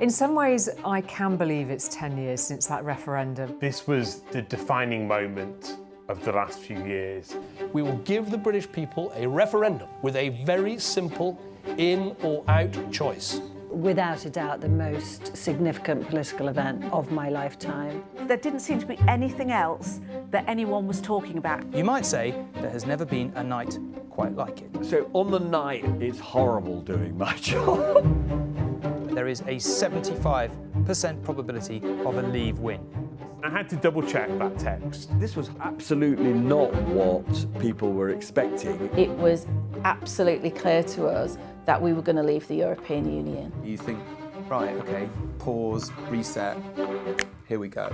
In some ways, I can believe it's 10 years since that referendum. This was the defining moment of the last few years. We will give the British people a referendum with a very simple in or out choice. Without a doubt, the most significant political event of my lifetime. There didn't seem to be anything else that anyone was talking about. You might say there has never been a night quite like it. So on the night, it's horrible doing my job. There is a 75% probability of a Leave win. I had to double check that text. This was absolutely not what people were expecting. It was absolutely clear to us that we were going to leave the European Union. You think, right, okay, pause, reset, here we go.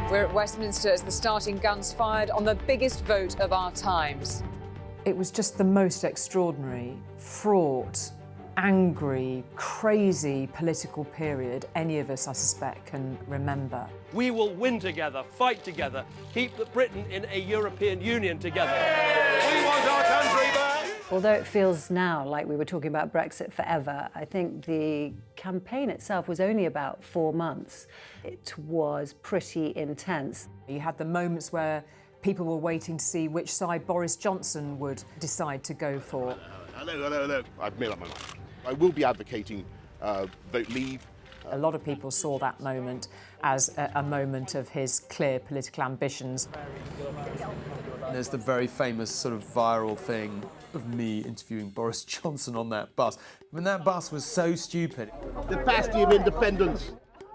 We're at Westminster as the starting guns fired on the biggest vote of our times. It was just the most extraordinary, fraught, angry, crazy political period any of us, I suspect, can remember. We will win together, fight together, keep Britain in a European Union together. We want our country back! Although it feels now like we were talking about Brexit forever, I think the campaign itself was only about 4 months. It was pretty intense. You had the moments where people were waiting to see which side Boris Johnson would decide to go for. Hello. I've made up my mind. I will be advocating vote Leave. A lot of people saw that moment as a moment of his clear political ambitions. There's the very famous sort of viral thing of me interviewing Boris Johnson on that bus. I mean, that bus was so stupid. The bastion of independence.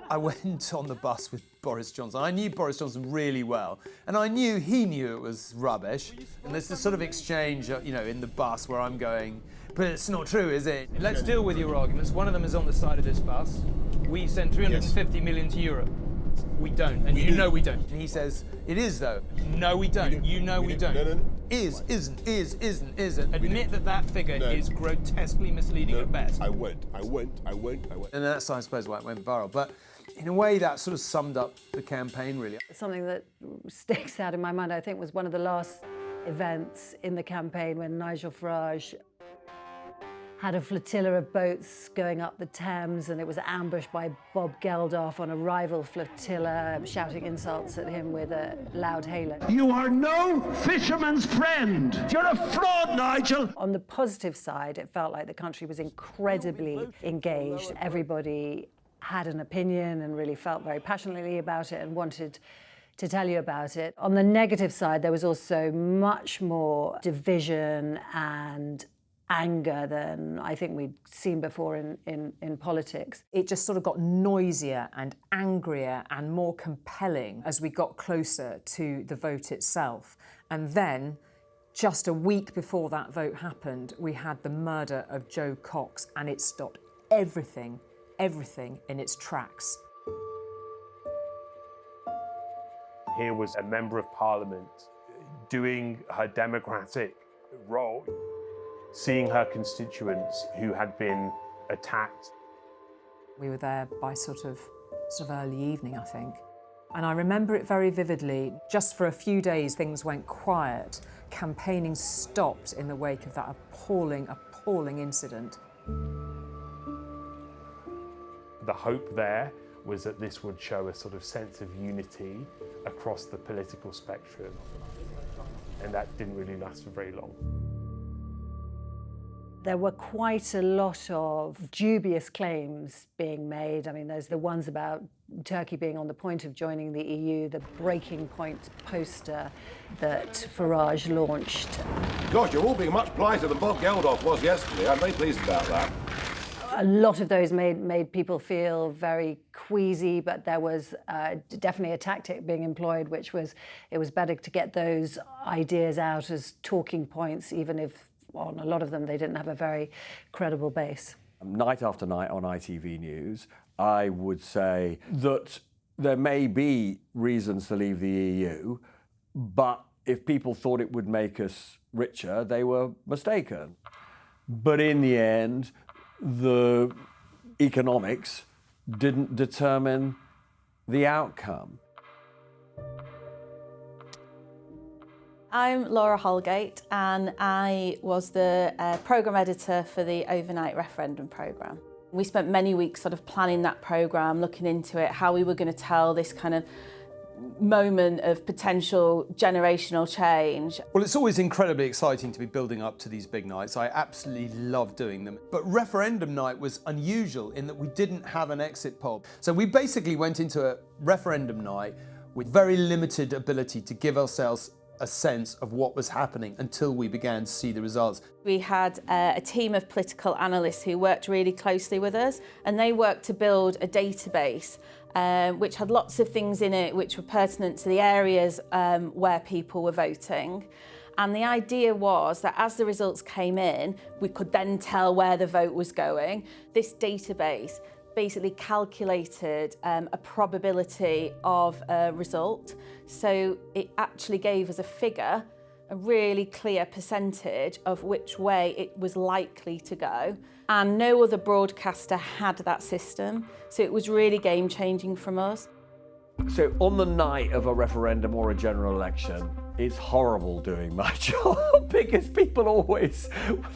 I went on the bus with Boris Johnson. I knew Boris Johnson really well, and I knew he knew it was rubbish. And there's this sort of exchange, you know, in the bus where I'm going, but it's not true, is it? Let's deal with your arguments. One of them is on the side of this bus. We send 350 million to Europe. We don't, and you know we don't. And he says, it is though. No, we don't. You know we don't. No. Is, isn't. Admit that figure is grotesquely misleading at best. I won't. And that's, I suppose, why it went viral. But in a way, that sort of summed up the campaign, really. Something that sticks out in my mind, I think, was one of the last events in the campaign when Nigel Farage had a flotilla of boats going up the Thames, and it was ambushed by Bob Geldof on a rival flotilla, shouting insults at him with a loud hailer. You are no fisherman's friend. You're a fraud, Nigel. On the positive side, it felt like the country was incredibly engaged. Everybody had an opinion and really felt very passionately about it and wanted to tell you about it. On the negative side, there was also much more division and anger than I think we'd seen before in politics. It just sort of got noisier and angrier and more compelling as we got closer to the vote itself. And then, just a week before that vote happened, we had the murder of Jo Cox, and it stopped everything in its tracks. Here was a member of parliament doing her democratic role, seeing her constituents who had been attacked. We were there by sort of early evening, I think. And I remember it very vividly. Just for a few days, things went quiet. Campaigning stopped in the wake of that appalling incident. The hope there was that this would show a sort of sense of unity across the political spectrum. And that didn't really last for very long. There were quite a lot of dubious claims being made. I mean, there's the ones about Turkey being on the point of joining the EU, the breaking point poster that Farage launched. Gosh, you're all being much politer than Bob Geldof was yesterday. I'm very pleased about that. A lot of those made people feel very queasy, but there was definitely a tactic being employed, which was it was better to get those ideas out as talking points, even if on a lot of them they didn't have a very credible base. Night after night on ITV News, I would say that there may be reasons to leave the EU, but if people thought it would make us richer, they were mistaken. But in the end, the economics didn't determine the outcome. I'm Laura Holgate, and I was the programme editor for the overnight referendum programme. We spent many weeks sort of planning that programme, looking into it, how we were going to tell this kind of moment of potential generational change. Well, it's always incredibly exciting to be building up to these big nights. I absolutely love doing them. But referendum night was unusual in that we didn't have an exit poll. So we basically went into a referendum night with very limited ability to give ourselves a sense of what was happening until we began to see the results. We had a team of political analysts who worked really closely with us, and they worked to build a database which had lots of things in it which were pertinent to the areas where people were voting. And the idea was that as the results came in, we could then tell where the vote was going. This database basically calculated a probability of a result. So it actually gave us a figure, a really clear percentage of which way it was likely to go. And no other broadcaster had that system. So it was really game-changing from us. So on the night of a referendum or a general election, it's horrible doing my job because people always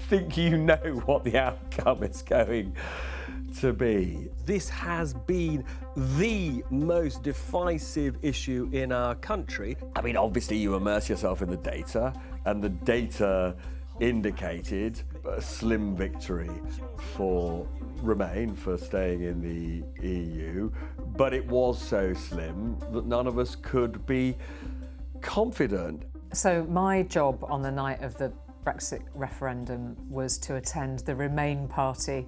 think you know what the outcome is going to be. This has been the most divisive issue in our country. I mean, obviously you immerse yourself in the data, and the data indicated a slim victory for Remain, for staying in the EU, but it was so slim that none of us could be confident. So my job on the night of the Brexit referendum was to attend the Remain party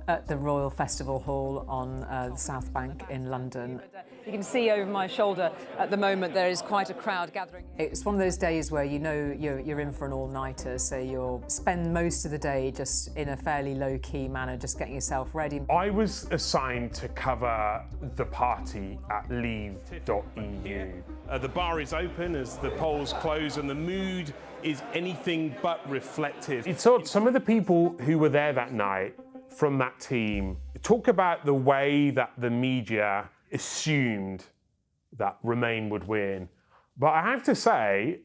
at the Royal Festival Hall on the South Bank in London. You can see over my shoulder at the moment there is quite a crowd gathering. It's one of those days where you know you're in for an all-nighter, so you'll spend most of the day just in a fairly low-key manner, just getting yourself ready. I was assigned to cover the party at leave.eu. The bar is open as the polls close and the mood is anything but reflective. It's odd, some of the people who were there that night from that team talk about the way that the media assumed that Remain would win. But I have to say,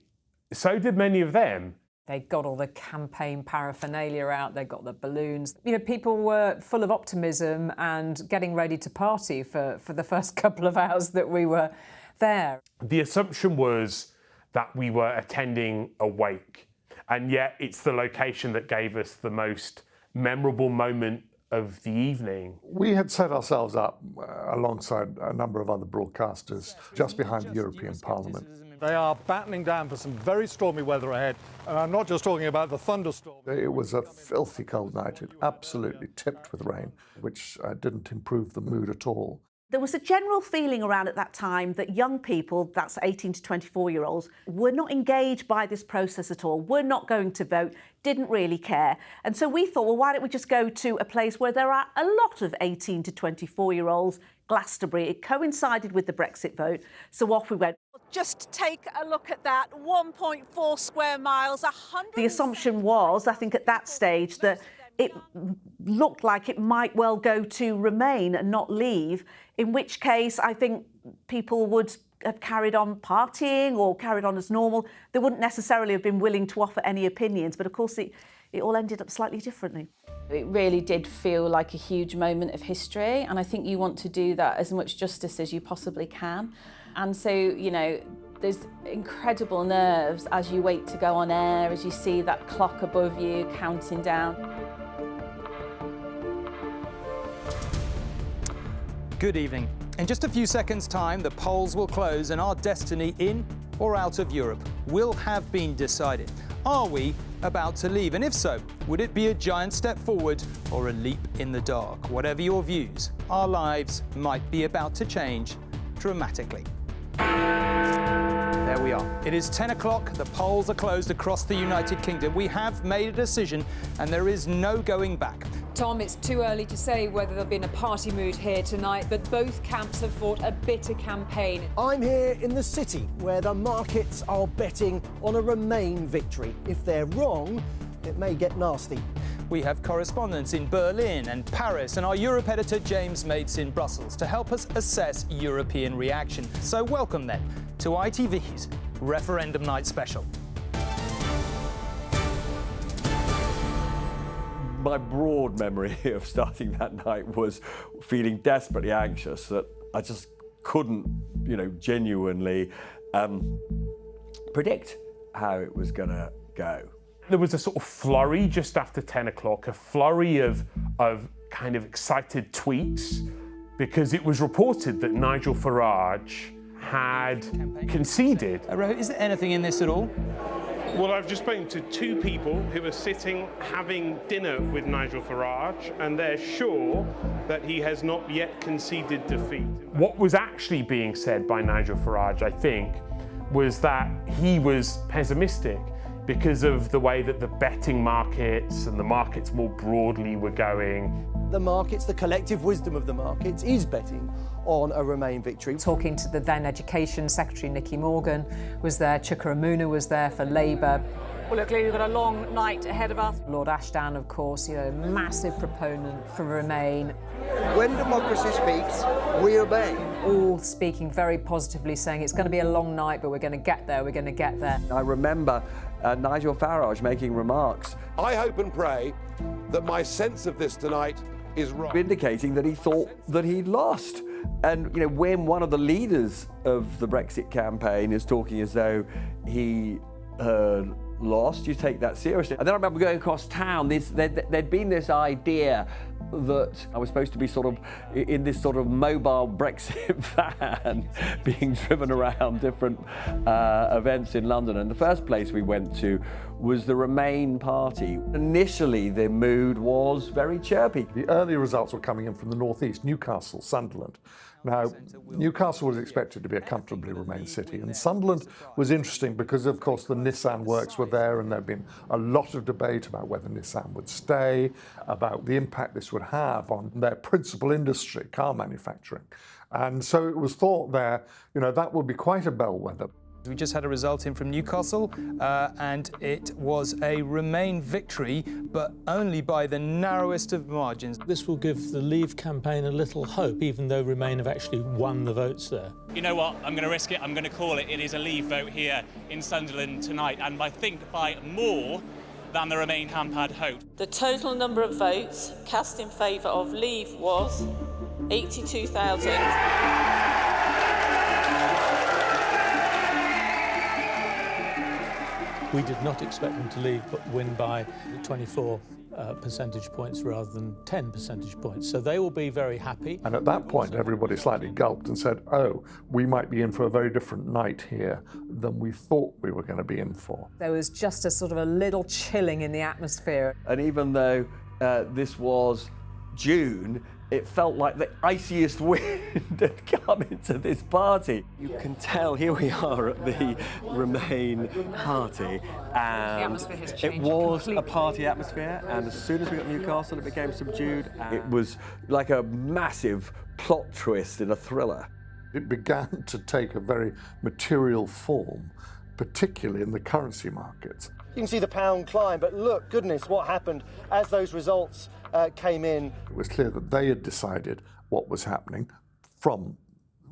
so did many of them. They got all the campaign paraphernalia out, they got the balloons. You know, people were full of optimism and getting ready to party for the first couple of hours that we were there. The assumption was that we were attending a wake, and yet it's the location that gave us the most memorable moment of the evening. We had set ourselves up alongside a number of other broadcasters just behind the European Parliament. They are battening down for some very stormy weather ahead, and I'm not just talking about the thunderstorm. It was a filthy cold night. It absolutely tipped with rain, which didn't improve the mood at all. There was a general feeling around at that time that young people, that's 18 to 24-year-olds, were not engaged by this process at all, were not going to vote, didn't really care. And so we thought, well, why don't we just go to a place where there are a lot of 18 to 24-year-olds, Glastonbury. It coincided with the Brexit vote, so off we went. Just take a look at that, 1.4 square miles, 100... The assumption was, I think at that stage, that it looked like it might well go to Remain and not Leave, in which case I think people would have carried on partying or carried on as normal. They wouldn't necessarily have been willing to offer any opinions, but of course it all ended up slightly differently. It really did feel like a huge moment of history, and I think you want to do that as much justice as you possibly can. And so, you know, there's incredible nerves as you wait to go on air, as you see that clock above you counting down. Good evening. In just a few seconds' time, the polls will close and our destiny in or out of Europe will have been decided. Are we about to leave? And if so, would it be a giant step forward or a leap in the dark? Whatever your views, our lives might be about to change dramatically. There we we are. It is 10 o'clock. The polls are closed across the United Kingdom. We have made a decision and there is no going back. Tom, it's too early to say whether there'll be a party mood here tonight, but both camps have fought a bitter campaign. I'm here in the city where the markets are betting on a Remain victory. If they're wrong, it may get nasty. We have correspondents in Berlin and Paris and our Europe editor James Mates in Brussels to help us assess European reaction. So welcome then to ITV's Referendum Night Special. My broad memory of starting that night was feeling desperately anxious that I just couldn't, genuinely predict how it was going to go. There was a sort of flurry just after 10 o'clock, a flurry of kind of excited tweets, because it was reported that Nigel Farage had conceded. Is there anything in this at all? Well, I've just spoken to two people who are sitting having dinner with Nigel Farage, and they're sure that he has not yet conceded defeat. What was actually being said by Nigel Farage, I think, was that he was pessimistic because of the way that the betting markets and the markets more broadly were going. The markets, the collective wisdom of the markets is betting on a Remain victory. Talking to the then Education Secretary Nicky Morgan was there, Chuka Umunna was there for Labour. Well, look, clearly we've got a long night ahead of us. Lord Ashdown, of course, massive proponent for Remain. When democracy speaks, we obey. All speaking very positively, saying it's going to be a long night, but we're going to get there, we're going to get there. I remember Nigel Farage making remarks. I hope and pray that my sense of this tonight is wrong. Indicating that he thought that he'd lost. And, when one of the leaders of the Brexit campaign is talking as though he had lost, you take that seriously. And then I remember going across town, there'd been this idea that I was supposed to be sort of in this sort of mobile Brexit van being driven around different events in London. And the first place we went to was the Remain party. Initially, the mood was very chirpy. The early results were coming in from the northeast, Newcastle, Sunderland. Now, Newcastle was expected to be a comfortably Remain city, and Sunderland was interesting because, of course, the Nissan works were there, and there'd been a lot of debate about whether Nissan would stay, about the impact this would have on their principal industry, car manufacturing. And so it was thought there, that would be quite a bellwether. We just had a result in from Newcastle, and it was a Remain victory, but only by the narrowest of margins. This will give the Leave campaign a little hope, even though Remain have actually won the votes there. You know what? I'm going to risk it. I'm going to call it. It is a Leave vote here in Sunderland tonight, and I think by more than the Remain camp had hoped. The total number of votes cast in favour of Leave was 82,000. We did not expect them to leave, but win by 24 percentage points rather than 10 percentage points. So they will be very happy. And at that point, everybody slightly gulped and said, oh, we might be in for a very different night here than we thought we were going to be in for. There was just a sort of a little chilling in the atmosphere. And even though this was June, it felt like the iciest wind had come into this party. You can tell here we are at the Remain party, and it was a party atmosphere, and as soon as we got Newcastle it became subdued. It was like a massive plot twist in a thriller. It began to take a very material form, particularly in the currency markets. You can see the pound climb, but look, goodness, what happened as those results came in. It was clear that they had decided what was happening from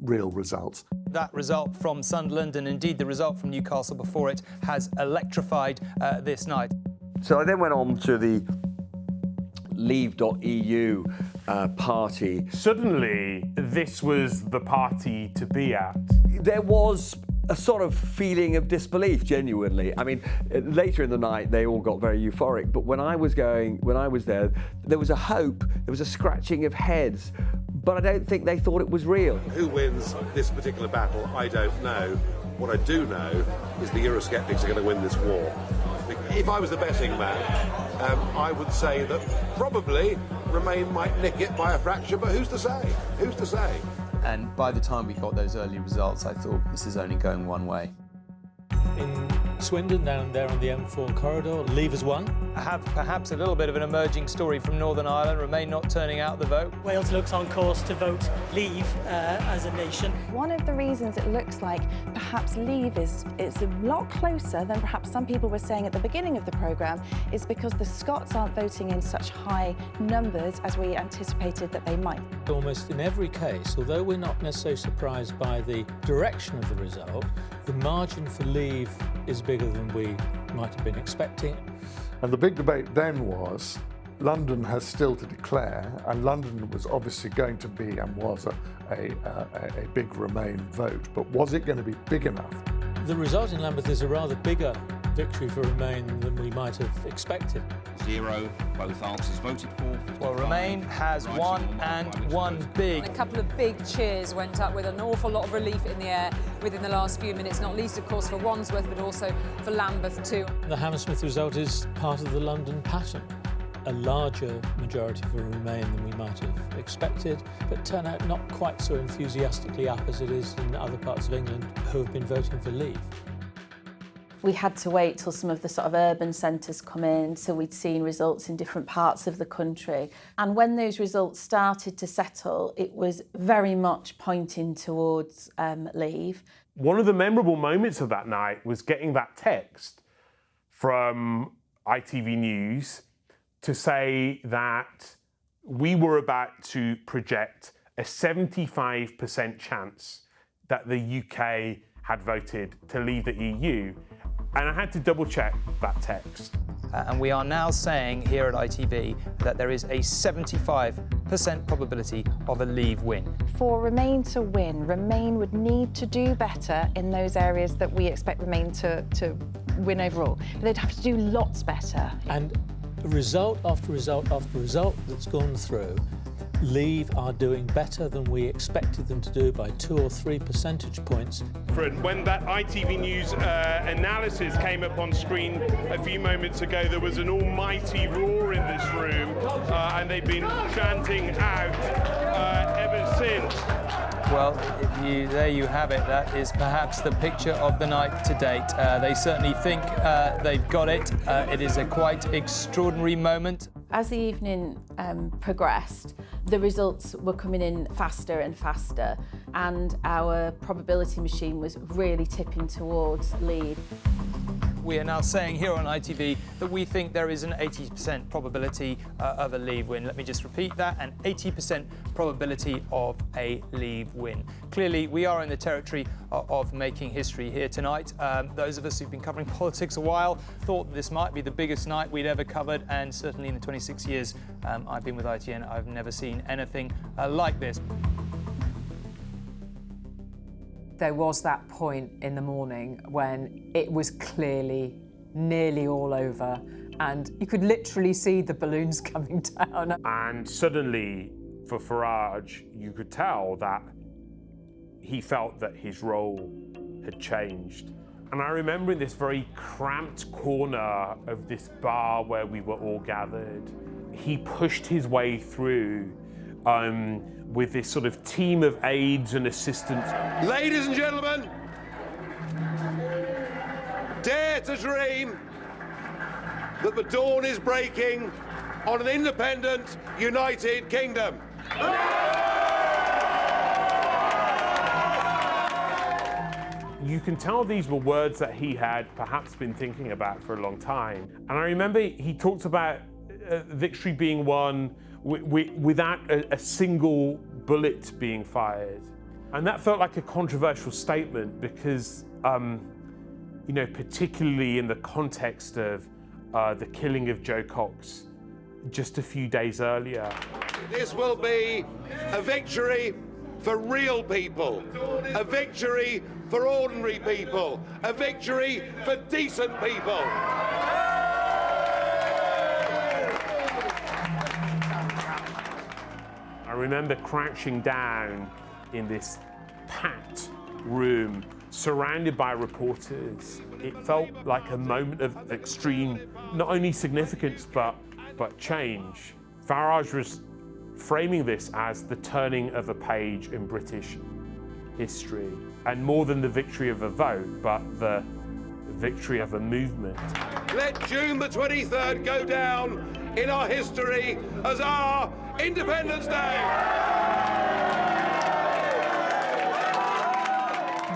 real results. That result from Sunderland, and indeed the result from Newcastle before it, has electrified this night. So I then went on to the Leave.eu party. Suddenly, this was the party to be at. There was a sort of feeling of disbelief, genuinely. I mean, later in the night, they all got very euphoric, but when I was there, there was a hope, there was a scratching of heads, but I don't think they thought it was real. Who wins this particular battle, I don't know. What I do know is the Eurosceptics are going to win this war. If I was the betting man, I would say that probably Remain might nick it by a fraction, but who's to say? Who's to say? And by the time we got those early results, I thought this is only going one way. in Swindon, down there on the M4 corridor. Leave has won. I have perhaps a little bit of an emerging story from Northern Ireland, Remain not turning out the vote. Wales looks on course to vote Leave as a nation. One of the reasons it looks like perhaps Leave is a lot closer than perhaps some people were saying at the beginning of the programme is because the Scots aren't voting in such high numbers as we anticipated that they might. Almost in every case, although we're not necessarily surprised by the direction of the result, the margin for Leave is bigger than we might have been expecting. And the big debate then was, London has still to declare, and London was obviously going to be and was a big Remain vote, but was it going to be big enough? The result in Lambeth is a rather bigger victory for Remain than we might have expected. 0, both answers voted for. Well, Remain has won and won big. A couple of big cheers went up with an awful lot of relief in the air within the last few minutes, not least, of course, for Wandsworth, but also for Lambeth too. The Hammersmith result is part of the London pattern. A larger majority for Remain than we might have expected, but turn out not quite so enthusiastically up as it is in other parts of England who have been voting for Leave. We had to wait till some of the sort of urban centres come in, so we'd seen results in different parts of the country. And when those results started to settle, it was very much pointing towards Leave. One of the memorable moments of that night was getting that text from ITV News to say that we were about to project a 75% chance that the UK had voted to leave the EU. And I had to double check that text. And we are now saying here at ITV that there is a 75% probability of a Leave win. For Remain to win, Remain would need to do better in those areas that we expect Remain to win overall. But they'd have to do lots better. And result after result after result that's gone through, Leave are doing better than we expected them to do by 2 or 3 percentage points. When that ITV News analysis came up on screen a few moments ago, there was an almighty roar in this room, and they've been chanting out ever since. Well, there you have it. That is perhaps the picture of the night to date. They certainly think they've got it. It is a quite extraordinary moment. As the evening progressed, the results were coming in faster and faster, and our probability machine was really tipping towards Leave. We are now saying here on ITV that we think there is an 80% probability of a Leave win. Let me just repeat that, an 80% probability of a Leave win. Clearly, we are in the territory of making history here tonight. Those of us who've been covering politics a while thought this might be the biggest night we'd ever covered, and certainly in the 26 years I've been with ITN, I've never seen anything like this. There was that point in the morning when it was clearly nearly all over and you could literally see the balloons coming down. And suddenly, for Farage, you could tell that he felt that his role had changed. And I remember in this very cramped corner of this bar where we were all gathered, he pushed his way through with this sort of team of aides and assistants. Ladies and gentlemen, dare to dream that the dawn is breaking on an independent, united kingdom. You can tell these were words that he had perhaps been thinking about for a long time. And I remember he talked about victory being won without a single bullet being fired. And that felt like a controversial statement because, you know, particularly in the context of the killing of Jo Cox just a few days earlier. This will be a victory for real people, a victory for ordinary people, a victory for decent people. I remember crouching down in this packed room, surrounded by reporters. It felt like a moment of extreme, not only significance, but change. Farage was framing this as the turning of a page in British history. And more than the victory of a vote, but the victory of a movement. Let June the 23rd go down in our history as our Independence Day.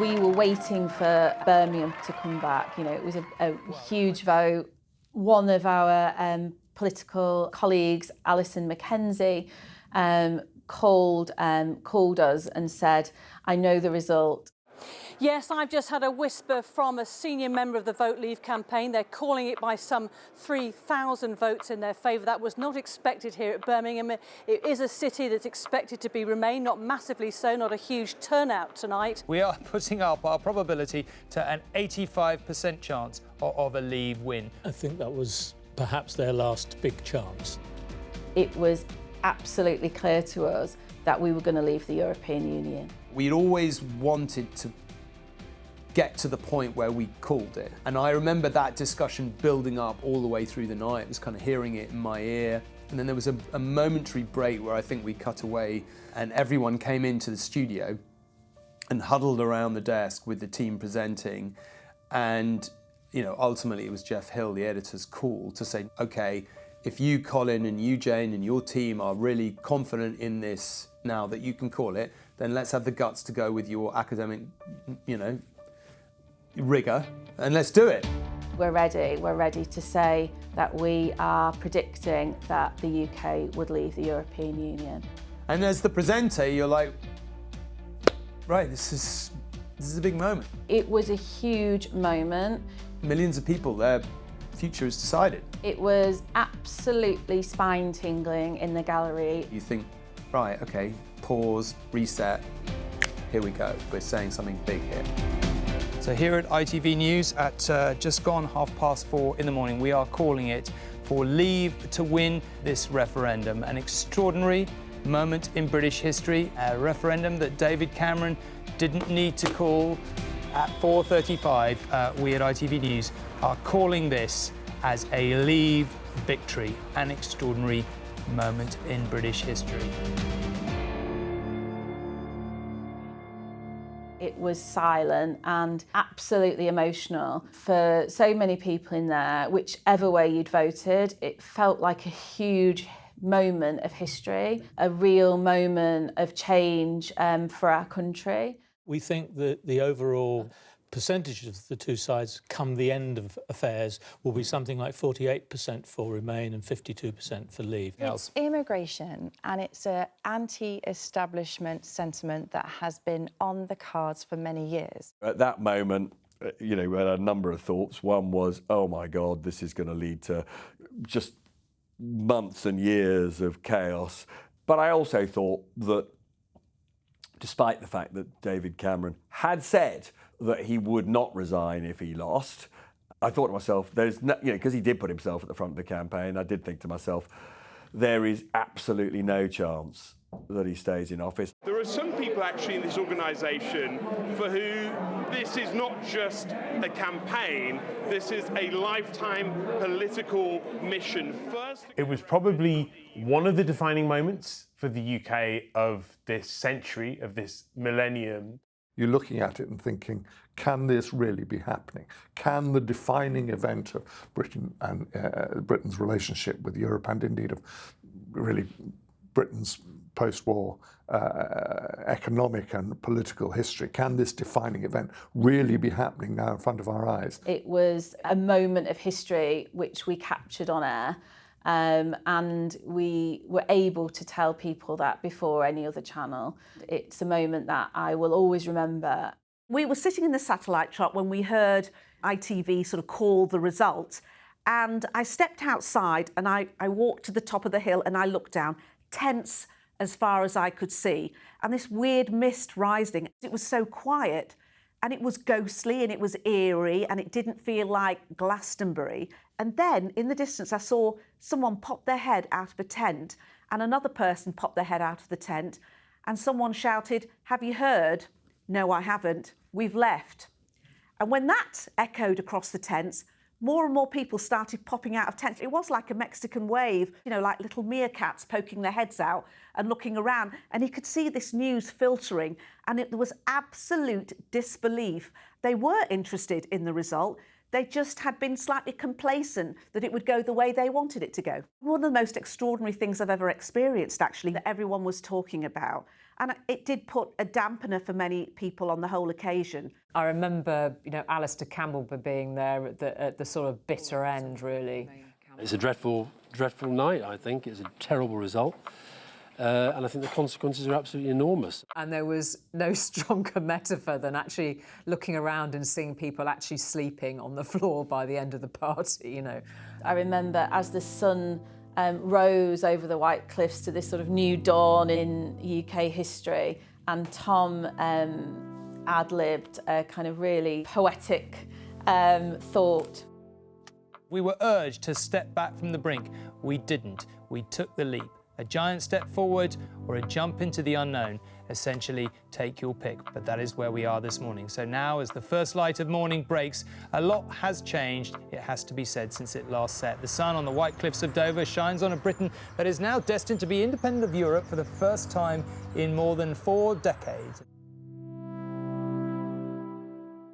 We were waiting for Birmingham to come back. You know, it was a huge vote. One of our political colleagues, Alison Mackenzie, called us and said, "I know the result." Yes, I've just had a whisper from a senior member of the Vote Leave campaign. They're calling it by some 3,000 votes in their favour. That was not expected here at Birmingham. It is a city that's expected to be Remain, not massively so, not a huge turnout tonight. We are putting up our probability to an 85% chance of a Leave win. I think that was perhaps their last big chance. It was absolutely clear to us that we were going to leave the European Union. We'd always wanted to get to the point where we called it. And I remember that discussion building up all the way through the night. It was kind of hearing it in my ear. And then there was a momentary break where I think we cut away and everyone came into the studio and huddled around the desk with the team presenting. And, you know, ultimately it was Jeff Hill, the editor's call to say, okay, if you, Colin, and you, Jane, and your team are really confident in this now that you can call it, then let's have the guts to go with your academic, you know, rigour, and let's do it. We're ready to say that we are predicting that the UK would leave the European Union. And as the presenter, you're like, right, this is a big moment. It was a huge moment. Millions of people, their future is decided. It was absolutely spine-tingling in the gallery. You think, right, okay, pause, reset, here we go. We're saying something big here. So here at ITV News at just gone 4:30 in the morning, we are calling it for Leave to win this referendum. An extraordinary moment in British history, a referendum that David Cameron didn't need to call. At 4:35, we at ITV News are calling this as a Leave victory, an extraordinary moment in British history. It was silent and absolutely emotional for so many people in there. Whichever way you'd voted, it felt like a huge moment of history, a real moment of change for our country. We think that the overall percentage of the two sides come the end of affairs will be something like 48% for Remain and 52% for Leave. It's immigration, and it's an anti-establishment sentiment that has been on the cards for many years. At that moment, you know, we had a number of thoughts. One was, oh my God, this is going to lead to just months and years of chaos. But I also thought that despite the fact that David Cameron had said that he would not resign if he lost, I thought to myself, there's no, you know, because he did put himself at the front of the campaign, I did think to myself, there is absolutely no chance that he stays in office. There are some people actually in this organisation for who this is not just a campaign, this is a lifetime political mission. First, it was probably one of the defining moments for the UK of this century, of this millennium. You're looking at it and thinking, can this really be happening? Can the defining event of Britain and Britain's relationship with Europe, and indeed of really Britain's post-war economic and political history, can this defining event really be happening now in front of our eyes? It was a moment of history which we captured on air. And we were able to tell people that before any other channel. It's a moment that I will always remember. We were sitting in the satellite shop when we heard ITV sort of call the result, and I stepped outside and I walked to the top of the hill and I looked down, tense as far as I could see, and this weird mist rising. It was so quiet and it was ghostly and it was eerie and it didn't feel like Glastonbury. And then in the distance, I saw someone pop their head out of a tent and another person pop their head out of the tent, and someone shouted, "Have you heard?" "No, I haven't. We've left." And when that echoed across the tents, more and more people started popping out of tents. It was like a Mexican wave, you know, like little meerkats poking their heads out and looking around. And you could see this news filtering, and there was absolute disbelief. They were interested in the result. They just had been slightly complacent that it would go the way they wanted it to go. One of the most extraordinary things I've ever experienced, actually, that everyone was talking about. And it did put a dampener for many people on the whole occasion. I remember, Alistair Campbell being there at the sort of bitter end, really. It's a dreadful night, I think. It's a terrible result. And I think the consequences are absolutely enormous. And there was no stronger metaphor than actually looking around and seeing people actually sleeping on the floor by the end of the party, I remember as the sun rose over the White Cliffs to this sort of new dawn in UK history, and Tom ad-libbed a kind of really poetic thought. We were urged to step back from the brink. We didn't. We took the leap. A giant step forward or a jump into the unknown. Essentially, take your pick. But that is where we are this morning. So now, as the first light of morning breaks, a lot has changed, it has to be said, since it last set. The sun on the White Cliffs of Dover shines on a Britain that is now destined to be independent of Europe for the first time in more than 4 decades.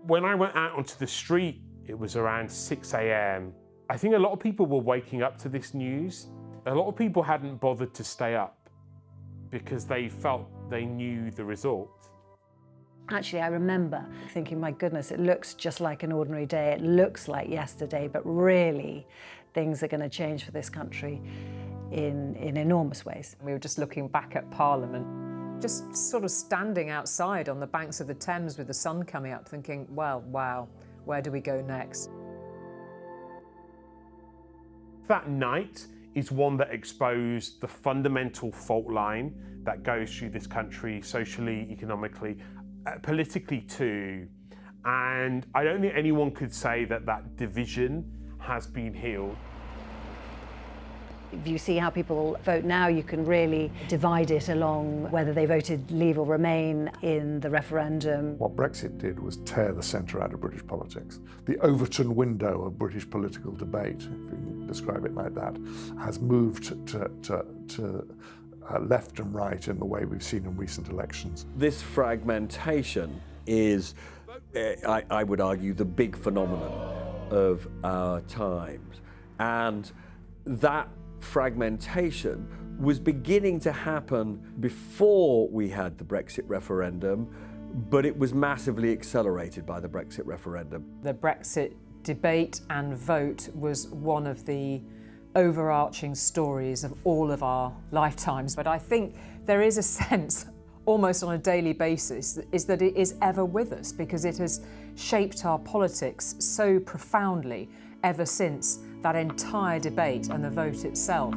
When I went out onto the street, it was around 6 a.m. I think a lot of people were waking up to this news. A lot of people hadn't bothered to stay up because they felt they knew the result. Actually, I remember thinking, my goodness, it looks just like an ordinary day. It looks like yesterday, but really things are going to change for this country in enormous ways. We were just looking back at Parliament, just sort of standing outside on the banks of the Thames with the sun coming up, thinking, well, wow, where do we go next? That night is one that exposed the fundamental fault line that goes through this country, socially, economically, politically too. And I don't think anyone could say that that division has been healed. If you see how people vote now, you can really divide it along whether they voted Leave or Remain in the referendum. What Brexit did was tear the centre out of British politics. The Overton window of British political debate, if you can describe it like that, has moved to left and right in the way we've seen in recent elections. This fragmentation is, I would argue, the big phenomenon of our times. And that fragmentation was beginning to happen before we had the Brexit referendum, but it was massively accelerated by the Brexit referendum. The Brexit debate and vote was one of the overarching stories of all of our lifetimes. But I think there is a sense, almost on a daily basis, is that it is ever with us because it has shaped our politics so profoundly ever since that entire debate and the vote itself.